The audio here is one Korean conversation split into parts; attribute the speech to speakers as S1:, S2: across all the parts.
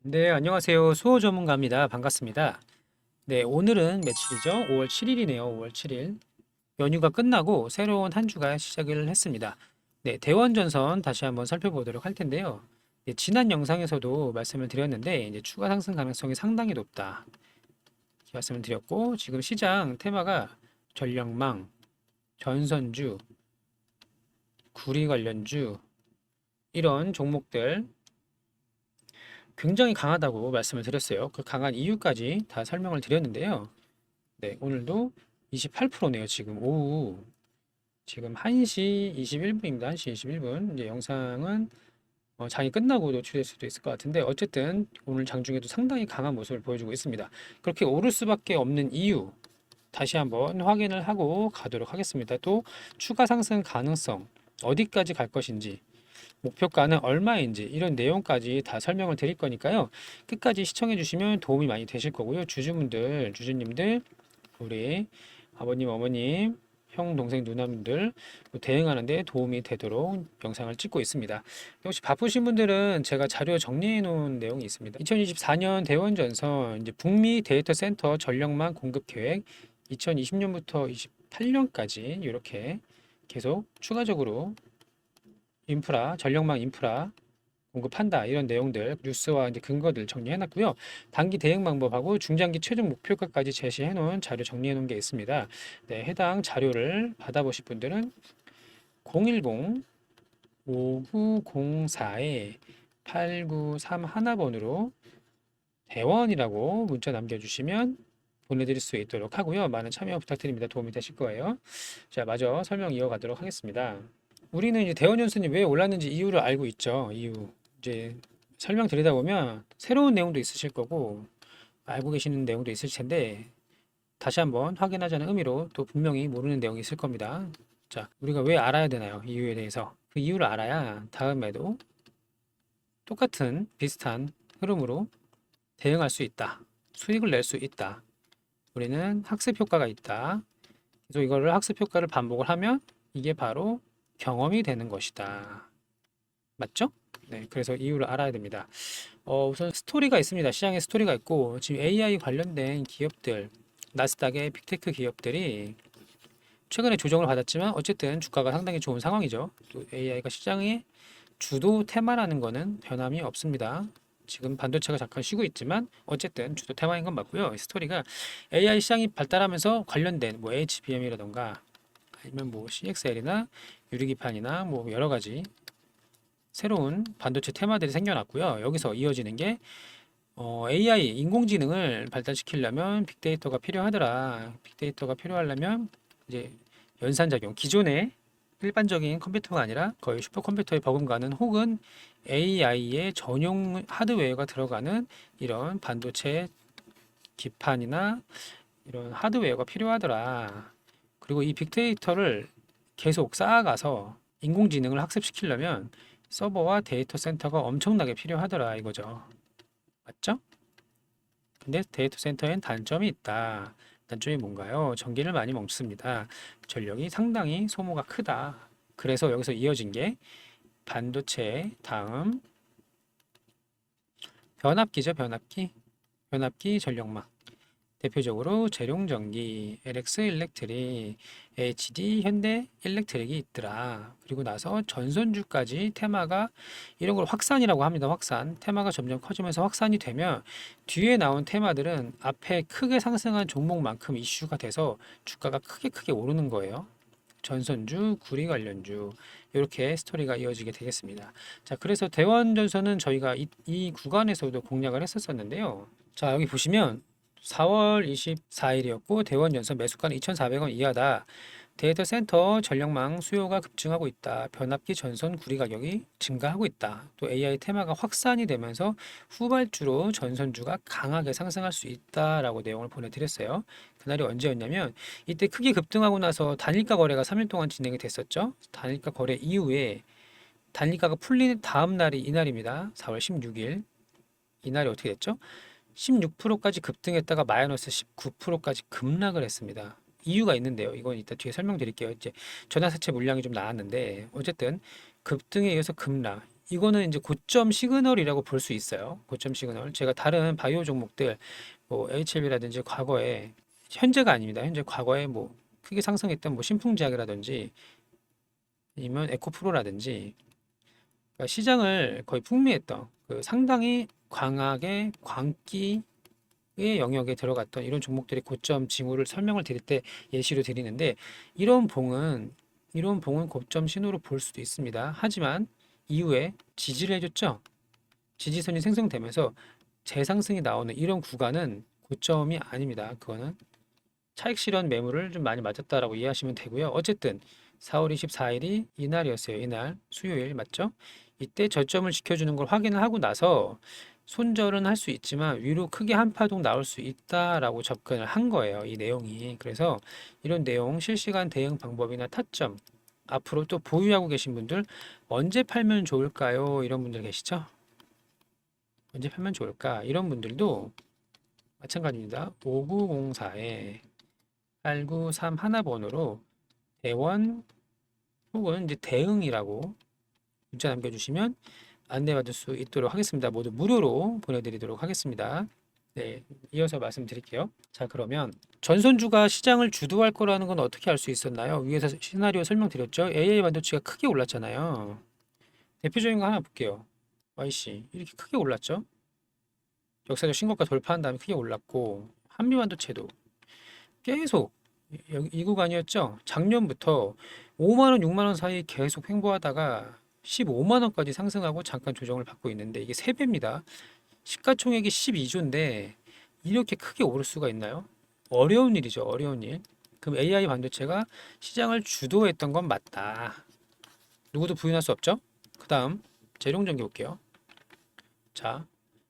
S1: 네, 안녕하세요. 수호 전문가입니다. 반갑습니다. 네, 오늘은 며칠이죠? 5월 7일이네요. 5월 7일. 연휴가 끝나고 새로운 한 주가 시작을 했습니다. 네, 대원전선 다시 한번 살펴보도록 할 텐데요. 네, 지난 영상에서도 말씀을 드렸는데, 이제 추가 상승 가능성이 상당히 높다. 이렇게 말씀을 드렸고, 지금 시장 테마가 전력망, 전선주, 구리 관련주, 이런 종목들 굉장히 강하다고 말씀을 드렸어요. 그 강한 이유까지 다 설명을 드렸는데요. 네, 오늘도 28%네요. 지금 오후 지금 1시 21분입니다. 1시 21분. 이제 영상은 장이 끝나고 노출될 수도 있을 것 같은데 어쨌든 오늘 장중에도 상당히 강한 모습을 보여주고 있습니다. 그렇게 오를 수밖에 없는 이유 다시 한번 확인을 하고 가도록 하겠습니다. 또 추가 상승 가능성 어디까지 갈 것인지 목표가는 얼마인지 이런 내용까지 다 설명을 드릴 거니까요. 끝까지 시청해 주시면 도움이 많이 되실 거고요. 주주분들, 주주님들, 우리 아버님, 어머님, 형, 동생, 누나분들 대응하는 데 도움이 되도록 영상을 찍고 있습니다. 혹시 바쁘신 분들은 제가 자료 정리해 놓은 내용이 있습니다. 2024년 대원전선 이제 북미 데이터 센터 전력망 공급 계획 2020년부터 28년까지 이렇게 계속 추가적으로 인프라, 전력망 인프라 공급한다. 이런 내용들, 뉴스와 이제 근거들 정리해 놨고요. 단기 대응 방법하고 중장기 최종 목표가까지 제시해 놓은 자료 정리해 놓은 게 있습니다. 네, 해당 자료를 받아보실 분들은 010-5904에 8931번으로 대원이라고 문자 남겨주시면 보내드릴 수 있도록 하고요. 많은 참여 부탁드립니다. 도움이 되실 거예요. 자, 마저 설명 이어가도록 하겠습니다. 우리는 이제 대원연순이 왜 올랐는지 이유를 알고 있죠. 이유. 이제 설명드리다 보면 새로운 내용도 있으실 거고 알고 계시는 내용도 있을 텐데 다시 한번 확인하자는 의미로 또 분명히 모르는 내용이 있을 겁니다. 자, 우리가 왜 알아야 되나요? 이유에 대해서. 그 이유를 알아야 다음에도 똑같은 비슷한 흐름으로 대응할 수 있다. 수익을 낼 수 있다. 우리는 학습 효과가 있다. 그래서 이거를 학습 효과를 반복을 하면 이게 바로 경험이 되는 것이다. 맞죠? 네, 그래서 이유를 알아야 됩니다. 우선 스토리가 있습니다. 시장에 스토리가 있고 지금 AI 관련된 기업들, 나스닥의 빅테크 기업들이 최근에 조정을 받았지만 어쨌든 주가가 상당히 좋은 상황이죠. 또 AI가 시장의 주도 테마라는 것은 변함이 없습니다. 지금 반도체가 잠깐 쉬고 있지만 어쨌든 주도 테마인 건 맞고요. 스토리가 AI 시장이 발달하면서 관련된 뭐 HBM이라던가 아니면 뭐 CXL이나 유리기판이나 뭐 여러 가지 새로운 반도체 테마들이 생겨났고요. 여기서 이어지는 게 AI 인공지능을 발달시키려면 빅데이터가 필요하더라. 빅데이터가 필요하려면 이제 연산작용 기존의 일반적인 컴퓨터가 아니라 거의 슈퍼컴퓨터에 버금가는 혹은 AI의 전용 하드웨어가 들어가는 이런 반도체 기판이나 이런 하드웨어가 필요하더라. 그리고 이 빅데이터를 계속 쌓아가서 인공지능을 학습시키려면 서버와 데이터 센터가 엄청나게 필요하더라 이거죠. 맞죠? 근데 데이터 센터엔 단점이 있다. 단점이 뭔가요? 전기를 많이 먹습니다. 전력이 상당히 소모가 크다. 그래서 여기서 이어진 게 반도체 다음 변압기죠, 변압기. 변압기 전력망. 대표적으로 재룡전기, LX 일렉트릭, HD 현대 일렉트릭이 있더라. 그리고 나서 전선주까지 테마가 이런 걸 확산이라고 합니다. 확산. 테마가 점점 커지면서 확산이 되면 뒤에 나온 테마들은 앞에 크게 상승한 종목만큼 이슈가 돼서 주가가 크게 오르는 거예요. 전선주, 구리 관련주 이렇게 스토리가 이어지게 되겠습니다. 자, 그래서 대원전선은 저희가 이 구간에서도 공략을 했었었는데요. 자, 여기 보시면 4월 24일이었고 대원 연선 매수가는 2,400원 이하다. 데이터 센터 전력망 수요가 급증하고 있다. 변압기 전선 구리 가격이 증가하고 있다. 또 AI 테마가 확산이 되면서 후발주로 전선주가 강하게 상승할 수 있다라고 내용을 보내드렸어요. 그날이 언제였냐면 이때 크게 급등하고 나서 단일가 거래가 3일 동안 진행이 됐었죠. 단일가 거래 이후에 단일가가 풀리는 다음 날이 이날입니다. 4월 16일. 이날이 어떻게 됐죠? 16%까지 급등했다가 마이너스 19%까지 급락을 했습니다. 이유가 있는데요. 이건 이따 뒤에 설명드릴게요. 이제 전환사채 물량이 좀 나왔는데 어쨌든 급등에 의해서 급락. 이거는 이제 고점 시그널이라고 볼 수 있어요. 고점 시그널. 제가 다른 바이오 종목들 뭐 HLB라든지 과거에 현재가 아닙니다. 현재 과거에 뭐 크게 상승했던 뭐 신풍제약이라든지 아니면 에코프로라든지 그러니까 시장을 거의 풍미했던 그 상당히 강하게 광기의 영역에 들어갔던 이런 종목들의 고점 징후를 설명을 드릴 때 예시로 드리는데 이런 봉은 고점 신호로 볼 수도 있습니다. 하지만 이후에 지지를 해줬죠. 지지선이 생성되면서 재상승이 나오는 이런 구간은 고점이 아닙니다. 그거는 차익 실현 매물을 좀 많이 맞았다라고 이해하시면 되고요. 어쨌든 4월 24일이 이날이었어요. 이날 수요일 맞죠? 이때 저점을 지켜주는 걸 확인을 하고 나서 손절은 할 수 있지만 위로 크게 한 파동 나올 수 있다라고 접근을 한 거예요. 이 내용이. 그래서 이런 내용 실시간 대응 방법이나 타점 앞으로 또 보유하고 계신 분들 언제 팔면 좋을까요? 이런 분들 계시죠? 언제 팔면 좋을까? 이런 분들도 마찬가지입니다. 5904에 893 하나번호로 대원 혹은 이제 대응이라고 문자 남겨주시면 안내받을 수 있도록 하겠습니다. 모두 무료로 보내드리도록 하겠습니다. 네, 이어서 말씀드릴게요. 자, 그러면 전선주가 시장을 주도할 거라는 건 어떻게 알 수 있었나요? 위에서 시나리오 설명드렸죠? AI 반도체가 크게 올랐잖아요. 대표적인 거 하나 볼게요. YC 이렇게 크게 올랐죠? 역사적 신고가 돌파한 다음에 크게 올랐고 한미 반도체도 계속 이 구간이었죠. 작년부터 5만 원, 6만 원 사이 계속 횡보하다가 15만 원까지 상승하고 잠깐 조정을 받고 있는데 이게 3배입니다. 시가총액이 12조인데 이렇게 크게 오를 수가 있나요? 어려운 일이죠. 어려운 일. 그럼 AI 반도체가 시장을 주도했던 건 맞다. 누구도 부인할 수 없죠? 그 다음 재룡전기 볼게요. 자,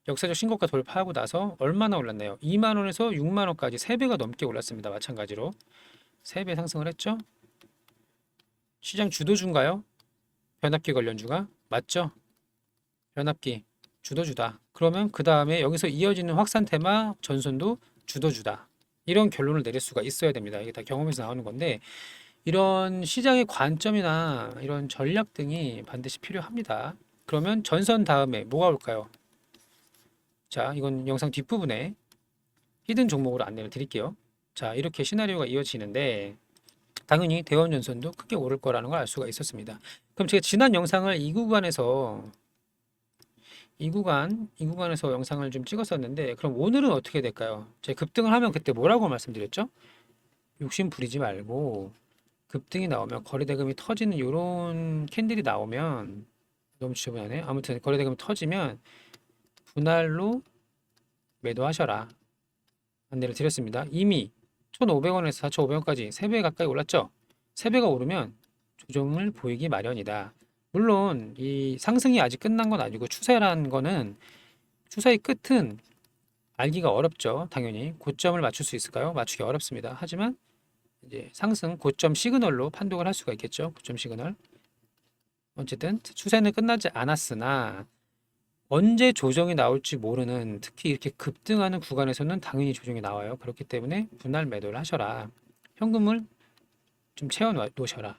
S1: 역사적 신고가 돌파하고 나서 얼마나 올랐나요? 2만 원에서 6만 원까지 3배가 넘게 올랐습니다. 마찬가지로 3배 상승을 했죠? 시장 주도주인가요? 변압기 관련주가? 맞죠? 변압기 주도주다. 그러면 그 다음에 여기서 이어지는 확산 테마 전선도 주도주다. 이런 결론을 내릴 수가 있어야 됩니다. 이게 다 경험에서 나오는 건데 이런 시장의 관점이나 이런 전략 등이 반드시 필요합니다. 그러면 전선 다음에 뭐가 올까요? 자, 이건 영상 뒷부분에 히든 종목으로 안내를 드릴게요. 자, 이렇게 시나리오가 이어지는데 당연히 대원전선도 크게 오를 거라는 걸 알 수가 있었습니다. 그럼 제가 지난 영상을 이 구간에서 영상을 좀 찍었었는데 그럼 오늘은 어떻게 될까요? 제가 급등을 하면 그때 뭐라고 말씀드렸죠? 욕심 부리지 말고 급등이 나오면 거래대금이 터지는 이런 캔들이 나오면 너무 지저분하네. 아무튼 거래대금이 터지면 분할로 매도하셔라. 안내를 드렸습니다. 이미 1,500원에서 4,500원까지 3배 가까이 올랐죠? 3배가 오르면 조정을 보이기 마련이다. 물론 이 상승이 아직 끝난 건 아니고 추세라는 거는 추세의 끝은 알기가 어렵죠. 당연히 고점을 맞출 수 있을까요? 맞추기 어렵습니다. 하지만 이제 상승 고점 시그널로 판독을 할 수가 있겠죠. 고점 시그널. 어쨌든 추세는 끝나지 않았으나 언제 조정이 나올지 모르는 특히 이렇게 급등하는 구간에서는 당연히 조정이 나와요. 그렇기 때문에 분할 매도를 하셔라. 현금을 좀 채워 놓으셔라.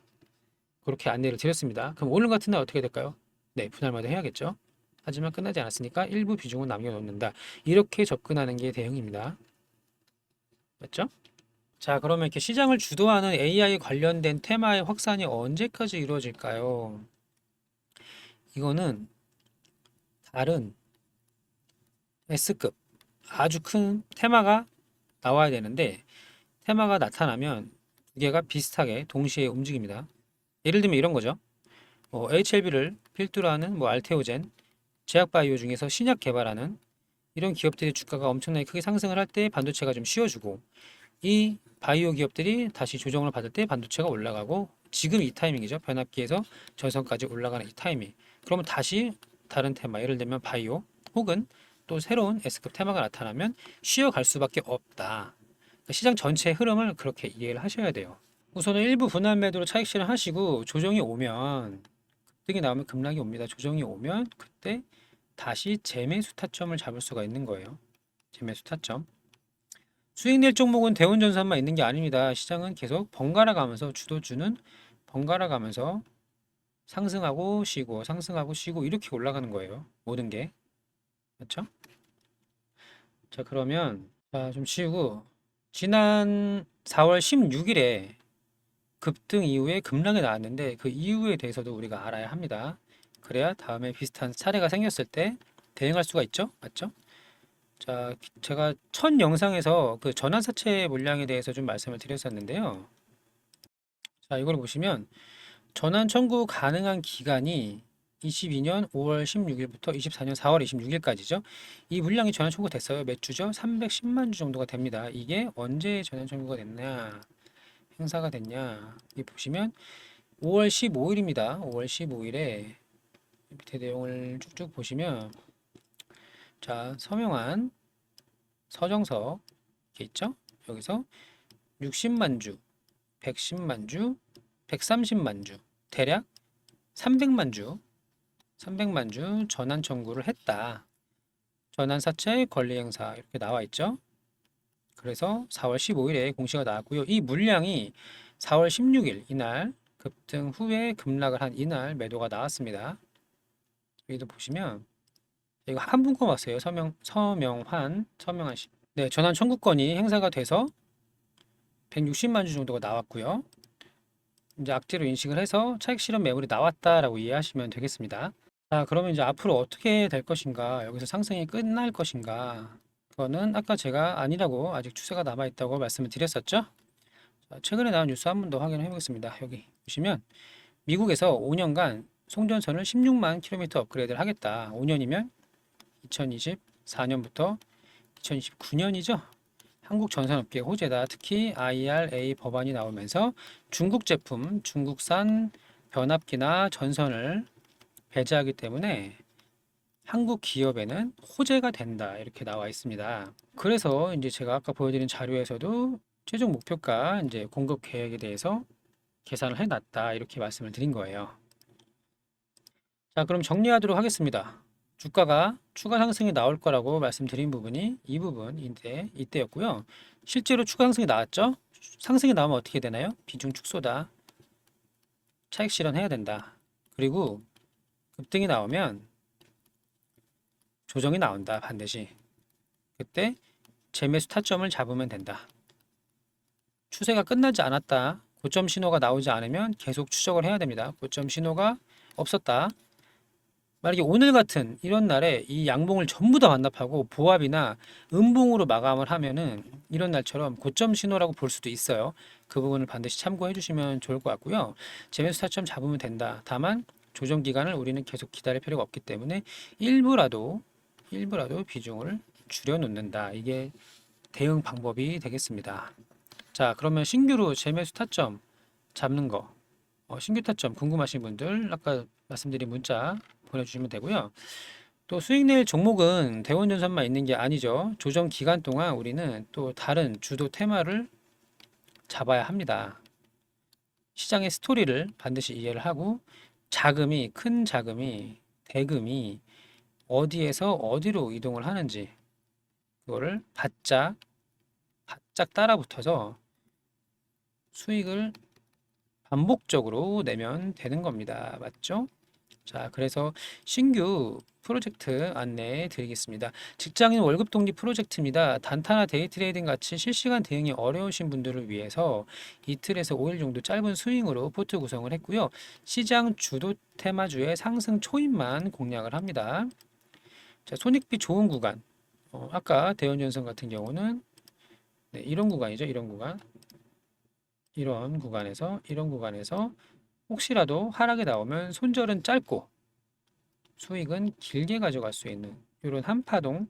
S1: 그렇게 안내를 드렸습니다. 그럼 오늘 같은 날 어떻게 될까요? 네, 분할 매도 해야겠죠. 하지만 끝나지 않았으니까 일부 비중은 남겨놓는다. 이렇게 접근하는 게 대응입니다. 맞죠? 자, 그러면 이렇게 시장을 주도하는 AI 관련된 테마의 확산이 언제까지 이루어질까요? 이거는 다른 S급 아주 큰 테마가 나와야 되는데 테마가 나타나면 두 개가 비슷하게 동시에 움직입니다. 예를 들면 이런 거죠. HLB를 필두로 하는 알테오젠, 제약바이오 중에서 신약 개발하는 이런 기업들의 주가가 엄청나게 크게 상승을 할 때 반도체가 좀 쉬어주고 이 바이오 기업들이 다시 조정을 받을 때 반도체가 올라가고 지금 이 타이밍이죠. 변압기에서 전선까지 올라가는 이 타이밍. 그러면 다시 다른 테마, 예를 들면 바이오 혹은 또 새로운 S급 테마가 나타나면 쉬어갈 수밖에 없다. 그러니까 시장 전체의 흐름을 그렇게 이해를 하셔야 돼요. 우선은 일부 분할 매도로 차익 실현하시고 조정이 오면 급등이 나오면 급락이 옵니다. 조정이 오면 그때 다시 재매수 타점을 잡을 수가 있는 거예요. 재매수 타점. 수익 낼 종목은 대운전선만 있는 게 아닙니다. 시장은 계속 번갈아 가면서 주도주는 번갈아 가면서 상승하고 쉬고 상승하고 쉬고 이렇게 올라가는 거예요. 모든 게. 맞죠? 자, 그러면 좀 쉬고 지난 4월 16일에 급등 이후에 급락이 나왔는데 그 이유에 대해서도 우리가 알아야 합니다. 그래야 다음에 비슷한 사례가 생겼을 때 대응할 수가 있죠. 맞죠? 자, 제가 첫 영상에서 그 전환사채 물량에 대해서 좀 말씀을 드렸었는데요. 자, 이걸 보시면 전환 청구 가능한 기간이 22년 5월 16일부터 24년 4월 26일까지죠. 이 물량이 전환 청구됐어요. 몇 주죠? 310만 주 정도가 됩니다. 이게 언제 전환 청구가 됐냐? 행사가 됐냐? 이 보시면 5월 15일입니다. 5월 15일에 밑에 내용을 쭉쭉 보시면 자, 서명한 서정서 이렇게 있죠? 여기서 60만 주, 110만 주, 130만 주, 대략 300만 주, 300만 주 전환 청구를 했다. 전환 사채 권리 행사 이렇게 나와 있죠? 그래서 4월 15일에 공시가 나왔고요. 이 물량이 4월 16일 이날 급등 후에 급락을 한 이날 매도가 나왔습니다. 여기도 보시면 이거 한 분권 왔어요. 서명한 씨. 네, 전환 청구권이 행사가 돼서 160만 주 정도가 나왔고요. 이제 악재로 인식을 해서 차익 실현 매물이 나왔다라고 이해하시면 되겠습니다. 자, 그러면 이제 앞으로 어떻게 될 것인가? 여기서 상승이 끝날 것인가? 그거는 아까 제가 아니라고 아직 추세가 남아 있다고 말씀을 드렸었죠? 자, 최근에 나온 뉴스 한 번 더 확인해 보겠습니다. 여기 보시면 미국에서 5년간 송전선을 16만 킬로미터 업그레이드를 하겠다. 5년이면 2024년부터 2029년이죠. 한국 전선업계 호재다. 특히 IRA 법안이 나오면서 중국 제품, 중국산 변압기나 전선을 배제하기 때문에 한국 기업에는 호재가 된다. 이렇게 나와 있습니다. 그래서 이제 제가 아까 보여드린 자료에서도 최종 목표가 이제 공급 계획에 대해서 계산을 해놨다. 이렇게 말씀을 드린 거예요. 자, 그럼 정리하도록 하겠습니다. 주가가 추가 상승이 나올 거라고 말씀드린 부분이 이 부분인데 이때였고요. 실제로 추가 상승이 나왔죠? 상승이 나오면 어떻게 되나요? 비중 축소다. 차익 실현해야 된다. 그리고 급등이 나오면 조정이 나온다. 반드시. 그때 재매수 타점을 잡으면 된다. 추세가 끝나지 않았다. 고점 신호가 나오지 않으면 계속 추적을 해야 됩니다. 고점 신호가 없었다. 만약에 오늘 같은 이런 날에 이 양봉을 전부 다 반납하고 보합이나 음봉으로 마감을 하면은 이런 날처럼 고점 신호라고 볼 수도 있어요. 그 부분을 반드시 참고해 주시면 좋을 것 같고요. 재매수 타점 잡으면 된다. 다만 조정 기간을 우리는 계속 기다릴 필요가 없기 때문에 일부라도 비중을 줄여 놓는다. 이게 대응 방법이 되겠습니다. 자, 그러면 신규로 재매수 타점 잡는 거 신규 타점 궁금하신 분들 아까 말씀드린 문자 보내주시면 되고요. 또 수익 낼 종목은 대원전선만 있는 게 아니죠. 조정 기간 동안 우리는 또 다른 주도 테마를 잡아야 합니다. 시장의 스토리를 반드시 이해를 하고 큰 자금이 대금이 어디에서 어디로 이동을 하는지 그거를 바짝 따라 붙어서 수익을 반복적으로 내면 되는 겁니다. 맞죠? 자, 그래서 신규 프로젝트 안내해 드리겠습니다. 직장인 월급 독립 프로젝트입니다. 단타나 데이트레이딩 같이 실시간 대응이 어려우신 분들을 위해서 이틀에서 5일 정도 짧은 스윙으로 포트 구성을 했고요. 시장 주도 테마주의 상승 초입만 공략을 합니다. 자, 손익비 좋은 구간. 아까 대원전선 같은 경우는 네, 이런 구간이죠. 이런 구간에서 혹시라도 하락이 나오면 손절은 짧고 수익은 길게 가져갈 수 있는 이런 한파동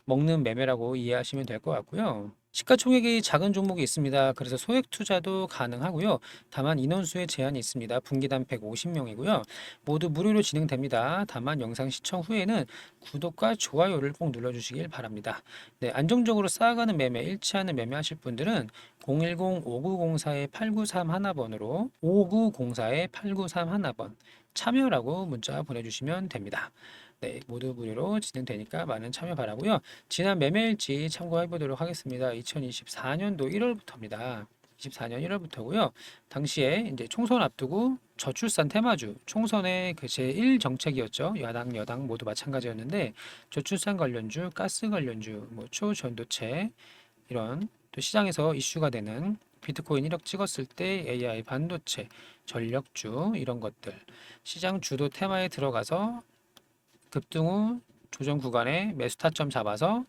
S1: 먹는 매매라고 이해하시면 될 것 같고요. 시가총액이 작은 종목이 있습니다. 그래서 소액 투자도 가능하고요. 다만 인원수에 제한이 있습니다. 분기당 150명이고요. 모두 무료로 진행됩니다. 다만 영상 시청 후에는 구독과 좋아요를 꼭 눌러주시길 바랍니다. 네, 안정적으로 쌓아가는 매매, 일치하는 매매 하실 분들은 010-5904-8931번으로 5904-8931번 참여라고 문자 보내주시면 됩니다. 네, 모두 무료로 진행되니까 많은 참여 바라고요. 지난 매매일지 참고해 보도록 하겠습니다. 2024년도 1월부터입니다. 24년 1월부터고요. 당시에 이제 총선 앞두고 저출산 테마주, 총선의 그 제1 정책이었죠. 야당, 여당 모두 마찬가지였는데 저출산 관련주, 가스 관련주, 뭐 초전도체 이런 또 시장에서 이슈가 되는 비트코인 1억 찍었을 때 AI 반도체, 전력주 이런 것들 시장 주도 테마에 들어가서 급등 후 조정 구간에 매수 타점 잡아서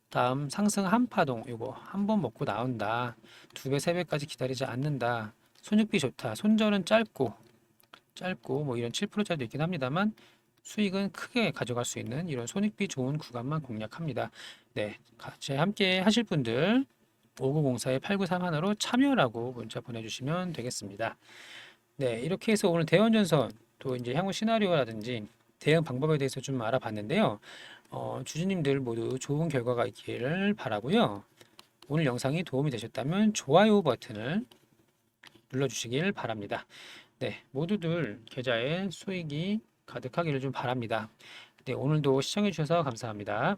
S1: 다음 상승 한파동 이거 한 번 먹고 나온다. 2배, 3배까지 기다리지 않는다. 손익비 좋다. 손절은 짧고 뭐 이런 7%짜리도 있긴 합니다만 수익은 크게 가져갈 수 있는 이런 손익비 좋은 구간만 공략합니다. 네, 같이 함께 하실 분들 5904-8931로 참여라고 문자 보내주시면 되겠습니다. 네, 이렇게 해서 오늘 대원전선 또 이제 향후 시나리오라든지 대응 방법에 대해서 좀 알아봤는데요. 주주님들 모두 좋은 결과가 있기를 바라고요. 오늘 영상이 도움이 되셨다면 좋아요 버튼을 눌러주시길 바랍니다. 네, 모두들 계좌에 수익이 가득하기를 좀 바랍니다. 네, 오늘도 시청해 주셔서 감사합니다.